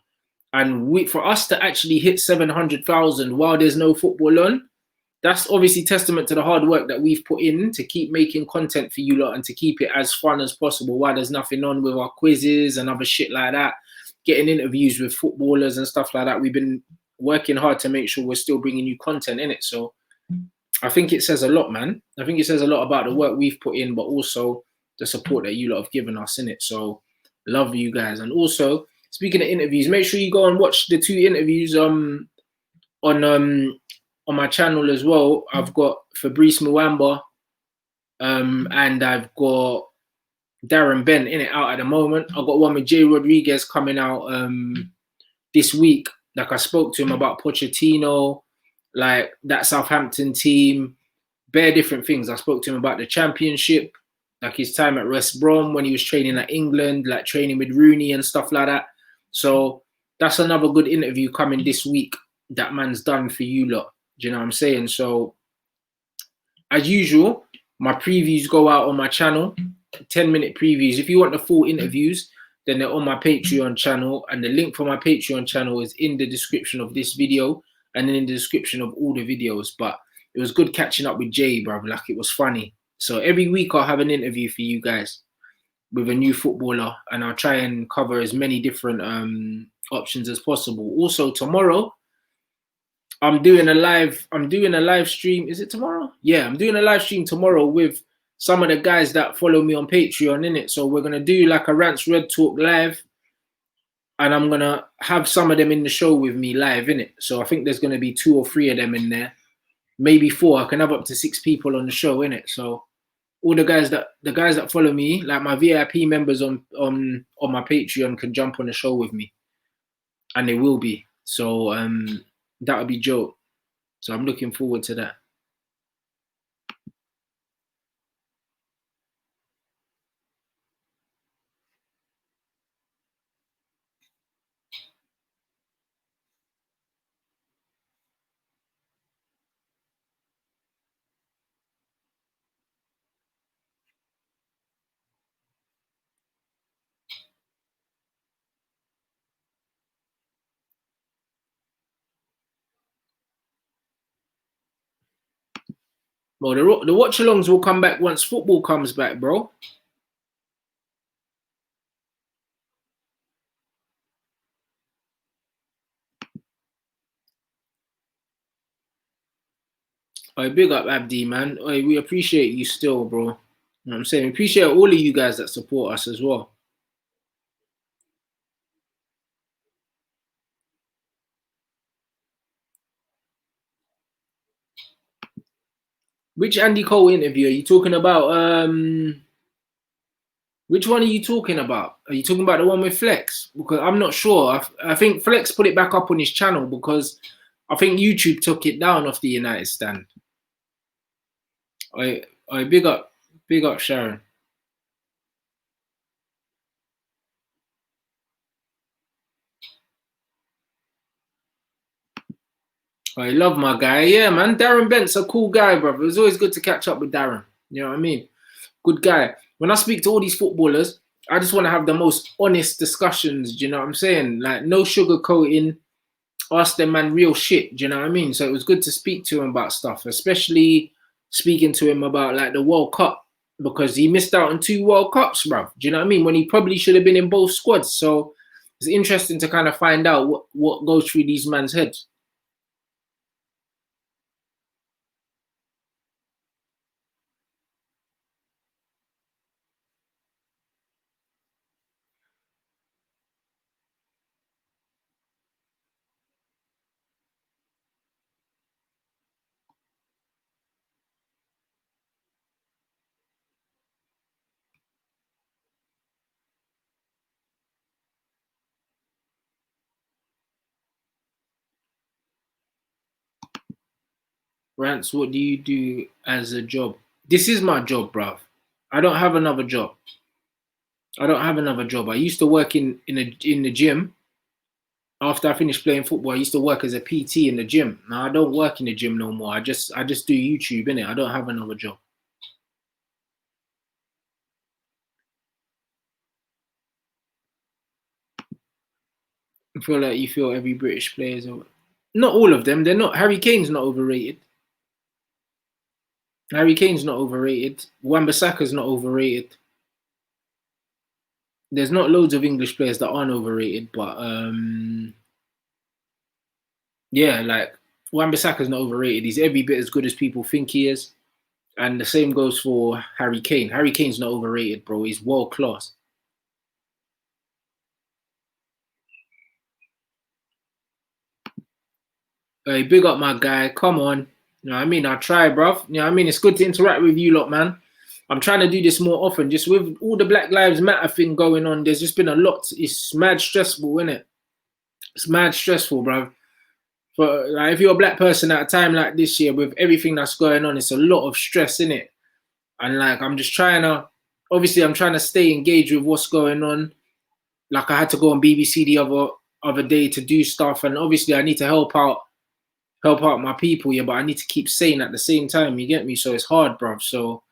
A: And for us to actually hit 700,000 while there's no football on, that's obviously testament to the hard work that we've put in to keep making content for you lot and to keep it as fun as possible while there's nothing on with our quizzes and other shit like that, getting interviews with footballers and stuff like that. We've been working hard to make sure we're still bringing you content in it. So I think it says a lot, man. I think it says a lot about the work we've put in, but also the support that you lot have given us in it. So love you guys. And also, speaking of interviews, make sure you go and watch the 2 interviews on my channel as well. I've got Fabrice Muamba and I've got Darren Bent in it out at the moment. I've got one with Jay Rodriguez coming out this week. Like I spoke to him about Pochettino, like that Southampton team, bare different things. I spoke to him about the championship, like his time at West Brom when he was training at England, like training with Rooney and stuff like that. So that's another good interview coming this week that man's done for you lot. Do you know what I'm saying? So as usual, my previews go out on my channel, 10-minute previews. If you want the full interviews, then they're on my Patreon channel, and the link for my Patreon channel is in the description of this video and then in the description of all the videos. But it was good catching up with Jay, bro. Like, it was funny. So every week I'll have an interview for you guys with a new footballer, and I'll try and cover as many different options as possible. Also tomorrow, I'm doing a live stream. Is it tomorrow? Yeah, I'm doing a live stream tomorrow with some of the guys that follow me on Patreon, innit? So we're gonna do like a Rants Red Talk live, and I'm gonna have some of them in the show with me live, innit? So I think there's gonna be 2 or 3 of them in there, maybe 4. I can have up to 6 people on the show, innit? So all the guys that follow me, like my VIP members on my Patreon, can jump on the show with me, and they will be. So that would be dope. So I'm looking forward to that. Well, the watch-alongs will come back once football comes back, bro. Oi, big up Abdi, man. Oi, we appreciate you still, bro. You know what I'm saying? We appreciate all of you guys that support us as well. Which Andy Cole interview are you talking about? Which one are you talking about? Are you talking about the one with Flex? Because I'm not sure. I think Flex put it back up on his channel because I think YouTube took it down off the United stand. I big up Sharon. I love my guy. Yeah, man. Darren Bent's a cool guy, brother. It was always good to catch up with Darren. You know what I mean? Good guy. When I speak to all these footballers, I just want to have the most honest discussions. Do you know what I'm saying? Like no sugarcoating. Ask them man real shit. Do you know what I mean? So it was good to speak to him about stuff, especially speaking to him about like the World Cup because he missed out on 2 World Cups, bro. Do you know what I mean? When he probably should have been in both squads. So it's interesting to kind of find out what goes through these man's heads. Rants, what do you do as a job? This is my job, bruv. I don't have another job. I don't have another job. I used to work in the gym. After I finished playing football, I used to work as a PT in the gym. Now I don't work in the gym no more. I just do YouTube, innit? I don't have another job. I feel like you feel every British player is not all of them. They're not. Harry Kane's not overrated. Harry Kane's not overrated. Wan-Bissaka's not overrated. There's not loads of English players that aren't overrated, but yeah, like Wan-Bissaka's not overrated. He's every bit as good as people think he is. And the same goes for Harry Kane. Harry Kane's not overrated, bro. He's world class. Hey, big up my guy. Come on. You know what I mean? I try, bruv. You know what I mean? It's good to interact with you lot, man. I'm trying to do this more often. Just with all the Black Lives Matter thing going on, there's just been a lot. It's mad stressful, isn't it? It's mad stressful, bruv. But like, if you're a black person at a time like this year, with everything that's going on, it's a lot of stress, in it. And like, I'm just trying to, obviously, I'm trying to stay engaged with what's going on. Like, I had to go on BBC the other day to do stuff, and obviously, I need to help out my people, yeah, but I need to keep saying at the same time, you get me? So it's hard, bruv. So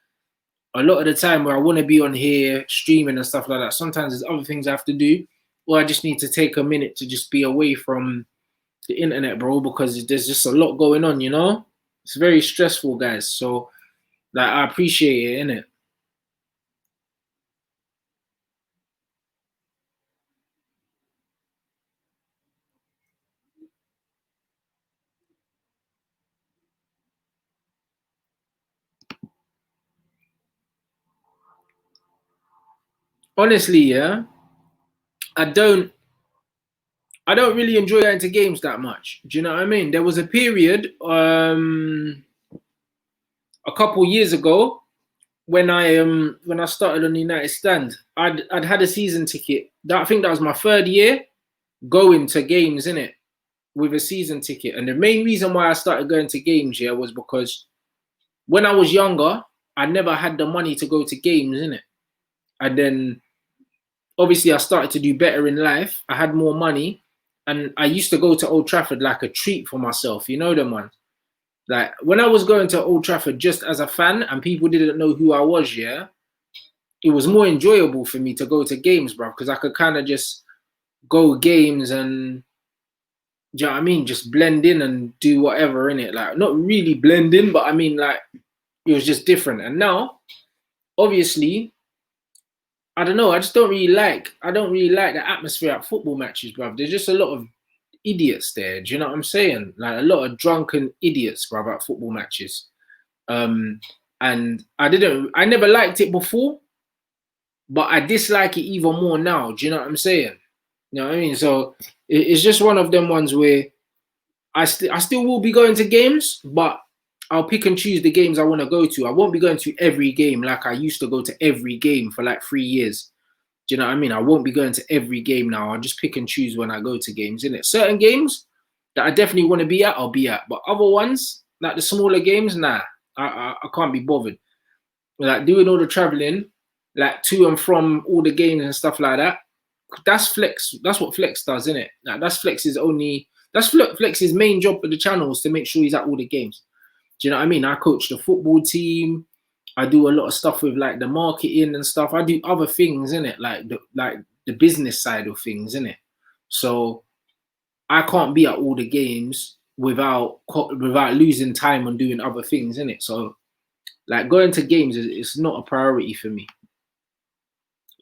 A: a lot of the time where I want to be on here streaming and stuff like that, sometimes there's other things I have to do, or I just need to take a minute to just be away from the internet, bro, because there's just a lot going on, you know? It's very stressful, guys. So like I appreciate it, innit? Honestly, yeah, I don't I don't really enjoy going to games that much. Do you know what I mean? There was a period a couple years ago when I started on the United Stand, I'd had a season ticket. I think that was my 3rd year going to games in it with a season ticket. And the main reason why I started going to games here was because when I was younger, I never had the money to go to games in it. And then obviously I started to do better in life. I had more money, and I used to go to Old Trafford like a treat for myself. You know them ones. Like when I was going to Old Trafford just as a fan and people didn't know who I was, yeah, it was more enjoyable for me to go to games, bro, because I could kind of just go games and, do you know what I mean, just blend in and do whatever in it. Like not really blend in, but I mean like it was just different. And now, obviously, I don't know. I don't really like the atmosphere at football matches, bro. There's just a lot of idiots there. Do you know what I'm saying? Like a lot of drunken idiots, bro, at football matches. And I never liked it before, but I dislike it even more now. Do you know what I'm saying? You know what I mean? So it's just one of them ones where I still will be going to games, but I'll pick and choose the games I want to go to. I won't be going to every game like I used to go to every game for like 3 years. Do you know what I mean? I won't be going to every game now. I'll just pick and choose when I go to games, innit? Certain games that I definitely want to be at, I'll be at. But other ones, like the smaller games, nah, I can't be bothered. Like doing all the traveling, like to and from all the games and stuff like that. That's Flex. That's what Flex does, isn't it? Like that's Flex's main job for the channel is to make sure he's at all the games. Do you know what I mean? I coach the football team. I do a lot of stuff with like the marketing and stuff. I do other things, innit? Like the business side of things, innit? So I can't be at all the games without losing time on doing other things, innit? So like going to games is not a priority for me.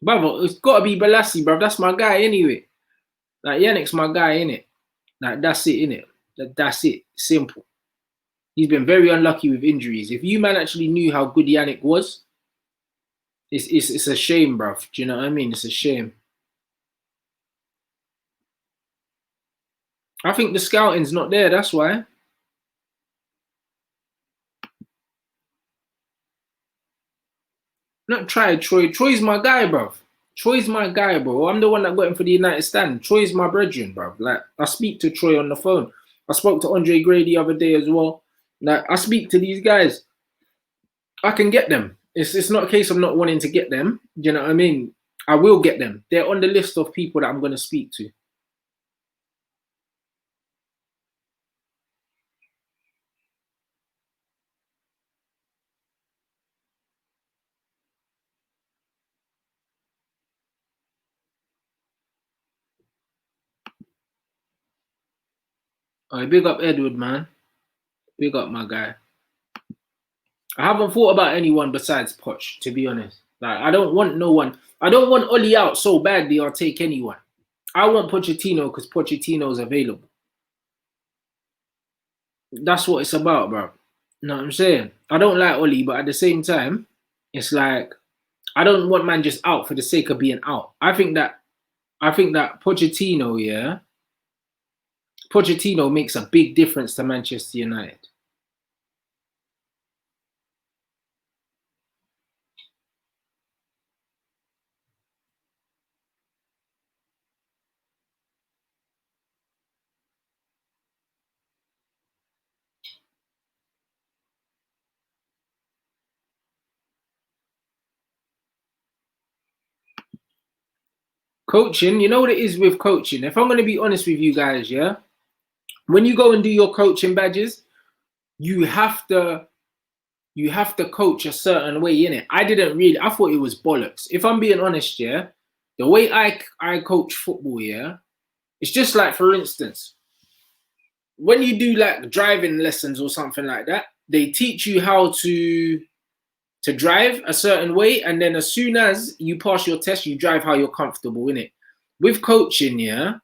A: Brother, it's got to be Balassi, bro. That's my guy anyway. Like Yannick's my guy, innit? Like that's it, innit? That's it. Simple. He's been very unlucky with injuries. If you man actually knew how good Yannick was, it's a shame, bruv. Do you know what I mean? It's a shame. I think the scouting's not there, that's why. Not try Troy. Troy's my guy, bruv. Troy's my guy, bro. I'm the one that got him for the United stand. Troy's my brethren, bruv. Like, I speak to Troy on the phone. I spoke to Andre Gray the other day as well. Like, I speak to these guys. I can get them. It's not a case of not wanting to get them. Do you know what I mean? I will get them. They're on the list of people that I'm going to speak to. All right, big up Edward, man. Big up my guy. I haven't thought about anyone besides Poch, to be honest. Like, I don't want no one. I don't want Oli out so badly I'll take anyone. I want Pochettino because Pochettino is available. That's what it's about, bro. You know what I'm saying? I don't like Oli, but at the same time, it's like I don't want man just out for the sake of being out. I think that Pochettino, yeah, Pochettino makes a big difference to Manchester United. Coaching, you know what it is with coaching? If I'm going to be honest with you guys, yeah, when you go and do your coaching badges, you have to coach a certain way, innit? I thought it was bollocks. If I'm being honest, yeah, the way I coach football, yeah, it's just like, for instance, when you do like driving lessons or something like that, they teach you how to drive a certain way, and then as soon as you pass your test, you drive how you're comfortable in it. With coaching, yeah,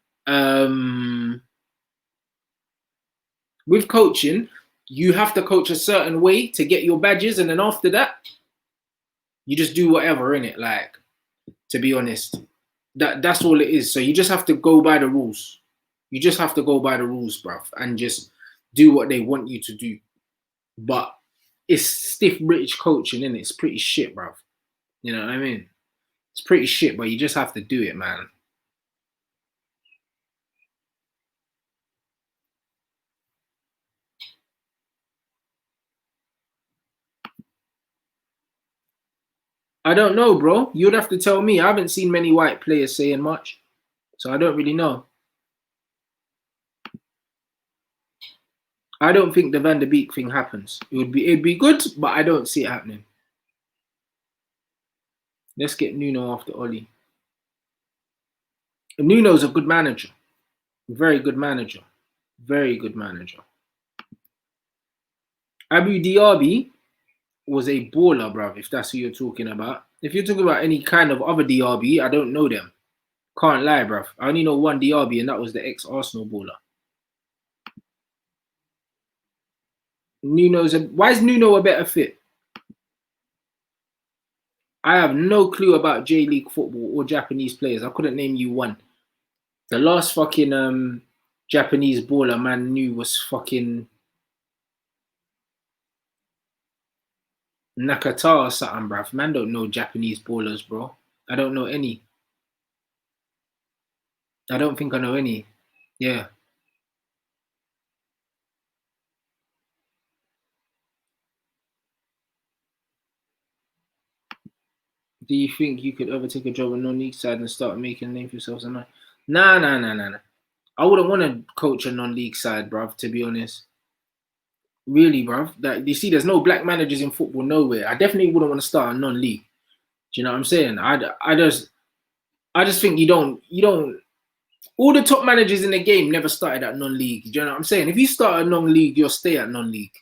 A: with coaching, you have to coach a certain way to get your badges, and then after that, you just do whatever in it. Like, to be honest, that's all it is. So you just have to go by the rules. You just have to go by the rules, bruv, and just do what they want you to do. But it's stiff British coaching, and it's pretty shit, bruv. You know what I mean? It's pretty shit, but you just have to do it, man. I don't know, bro. You'd have to tell me. I haven't seen many white players saying much, so I don't really know. I don't think the Van der Beek thing happens. It'd be good, but I don't see it happening. Let's get Nuno after Oli. Nuno's a good manager. Very good manager. Very good manager. Abu Dhabi was a baller, bruv, if that's who you're talking about. If you're talking about any kind of other Diaby, I don't know them. Can't lie, bruv. I only know one Diaby, and that was the ex-Arsenal baller. Why is Nuno a better fit? I have no clue about J League football or Japanese players. I couldn't name you one. The last fucking Japanese baller man knew was fucking Nakata or something, bruv. Man don't know Japanese ballers, bro. I don't know any. I don't think I know any. Yeah. Do you think you could ever take a job on non-league side and start making a name for yourself? Nah, nah. I wouldn't want to coach a non-league side, bruv, to be honest. Really, bruv. That you see, there's no black managers in football nowhere. I definitely wouldn't want to start a non-league. Do you know what I'm saying? I just think you don't. All the top managers in the game never started at non-league. Do you know what I'm saying? If you start a non-league, you'll stay at non-league.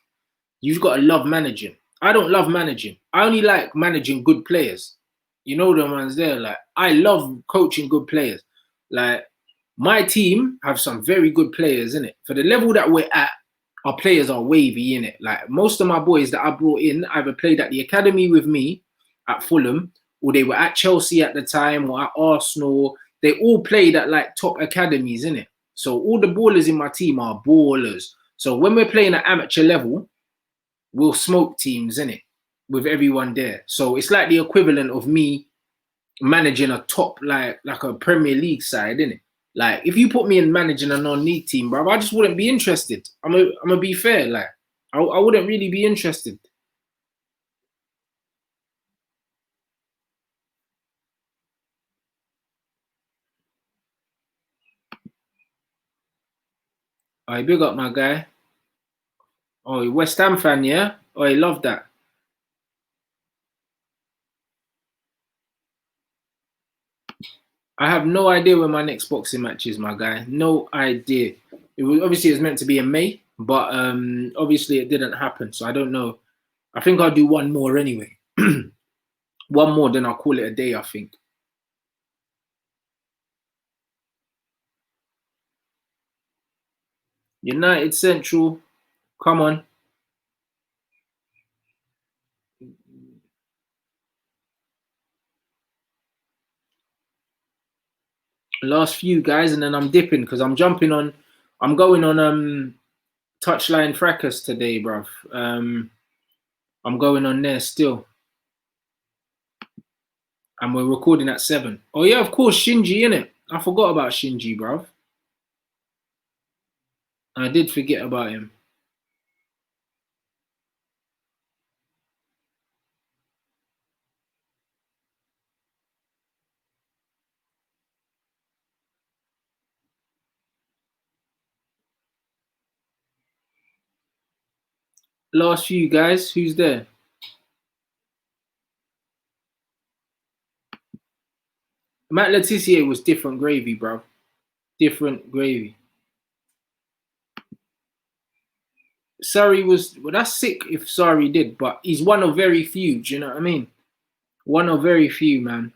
A: You've got to love managing. I don't love managing. I only like managing good players. You know the ones there. Like I love coaching good players. Like my team have some very good players in it. For the level that we're at, our players are wavy in it. Like most of my boys that I brought in either played at the academy with me at Fulham, or they were at Chelsea at the time, or at Arsenal. They all played at like top academies in it. So all the ballers in my team are ballers. So when we're playing at amateur level, we'll smoke teams in it with everyone there. So it's like the equivalent of me managing a top like a Premier League side, in it. Like if you put me in managing a non-league team, bro, I just wouldn't be interested. I'm gonna be fair. Like I wouldn't really be interested. I big up my guy. Oh, West Ham fan, yeah. Oh, I love that. I have no idea when my next boxing match is, my guy. No idea. It was meant to be in May, but obviously it didn't happen. So I don't know. I think I'll do one more anyway. One more, then I'll call it a day, I think. United Central, come on. Last few guys, and then I'm dipping because I'm jumping on. I'm going on Touchline Fracas today, bruv. I'm going on there still, and we're recording at 7. Oh yeah, of course, Shinji, innit? I forgot about Shinji, bruv. I did forget about him. Last few guys, who's there? Matt Letitia was different gravy, bruv. Different gravy. Sorry was, well, that's sick if Sorry did, but he's one of very few. Do you know what I mean? One of very few, man.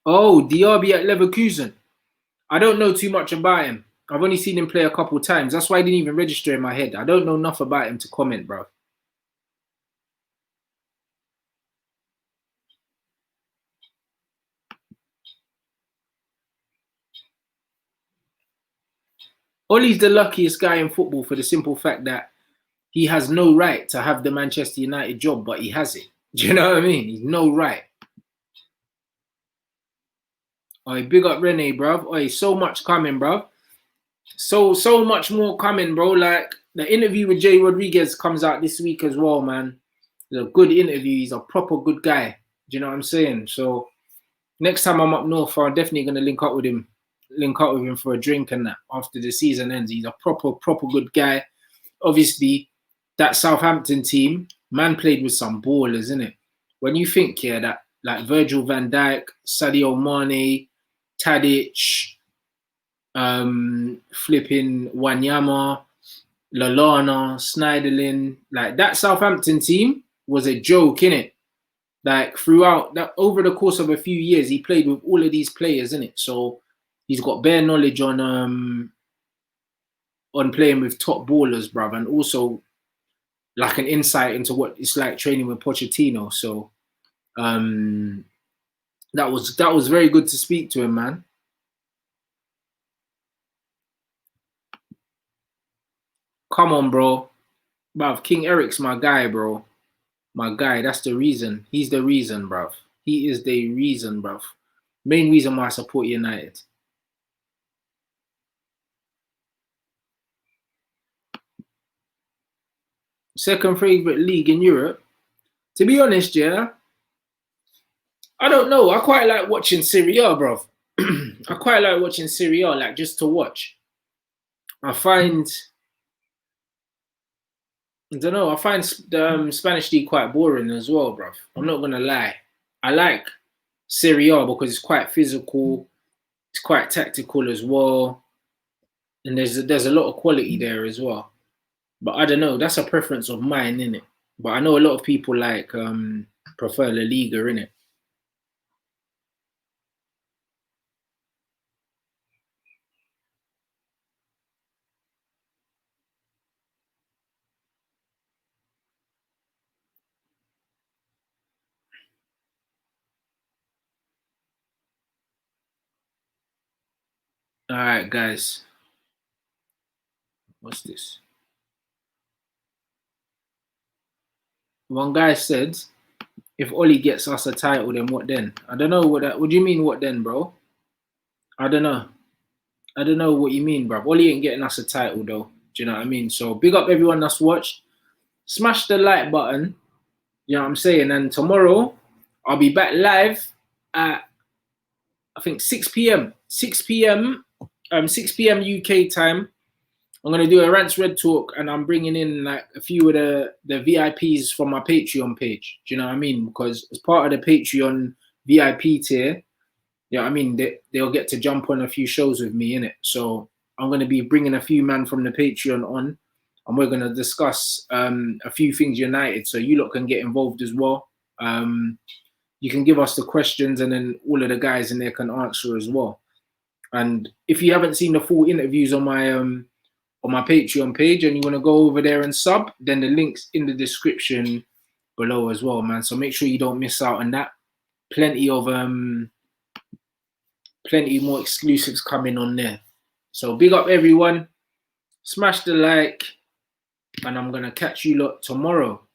A: Oh, Diaby at Leverkusen. I don't know too much about him. I've only seen him play a couple times. That's why I didn't even register in my head. I don't know enough about him to comment, bro. Ollie's the luckiest guy in football for the simple fact that he has no right to have the Manchester United job, but he has it. Do you know what I mean? He's no right. Oh, big up Rene, bro. Oh, so much coming, bro. So much more coming, bro. Like the interview with Jay Rodriguez comes out this week as well, man. It's a good interview. He's a proper good guy. Do you know what I'm saying? So next time I'm up north, I'm definitely gonna link up with him. Link up with him for a drink and that after the season ends. He's a proper good guy. Obviously, that Southampton team, man played with some ballers, isn't it? When you think, yeah, that like Virgil van Dijk, Sadio Mane, Tadic, flipping Wanyama, Lalana, Snyderlin, like that Southampton team was a joke, innit? like throughout that over the course of a few years, he played with all of these players, innit? So he's got bare knowledge on playing with top ballers, bruv, and also like an insight into what it's like training with Pochettino. So that was very good to speak to him, man. Come on, bro. Bruv, King Eric's my guy, bro. My guy, that's the reason. He's the reason, bruv. He is the reason, bruv. Main reason why I support United. Second favorite league in Europe. To be honest, yeah, I don't know. I quite like watching Serie A, bruv. I quite like watching Serie A, like just to watch. I find, I don't know, I find the Spanish league quite boring as well, bruv. I'm not gonna lie. I like Serie A because it's quite physical, it's quite tactical as well, and there's a lot of quality there as well. But I don't know, that's a preference of mine, innit? But I know a lot of people like prefer La Liga, innit? All right, guys. What's this? One guy said, if Oli gets us a title, then what then? I don't know what do you mean, what then, bro? I don't know. I don't know what you mean, bro. Oli ain't getting us a title, though. Do you know what I mean? So big up everyone that's watched. Smash the like button. You know what I'm saying? And tomorrow, I'll be back live at, I think, 6 p.m. 6 p.m. 6 p.m. UK time. I'm gonna do a Rants Red Talk, and I'm bringing in like a few of the VIPs from my Patreon page. Do you know what I mean? Because as part of the Patreon VIP tier, you know what I mean, they'll get to jump on a few shows with me in it. So I'm gonna be bringing a few man from the Patreon on, and we're gonna discuss a few things United. So you lot can get involved as well. You can give us the questions, and then all of the guys in there can answer as well. And if you haven't seen the full interviews on my Patreon page and you want to go over there and sub, then the link's in the description below as well, man. So make sure you don't miss out on that. Plenty more exclusives coming on there. So big up everyone. Smash the like, and I'm gonna catch you lot tomorrow.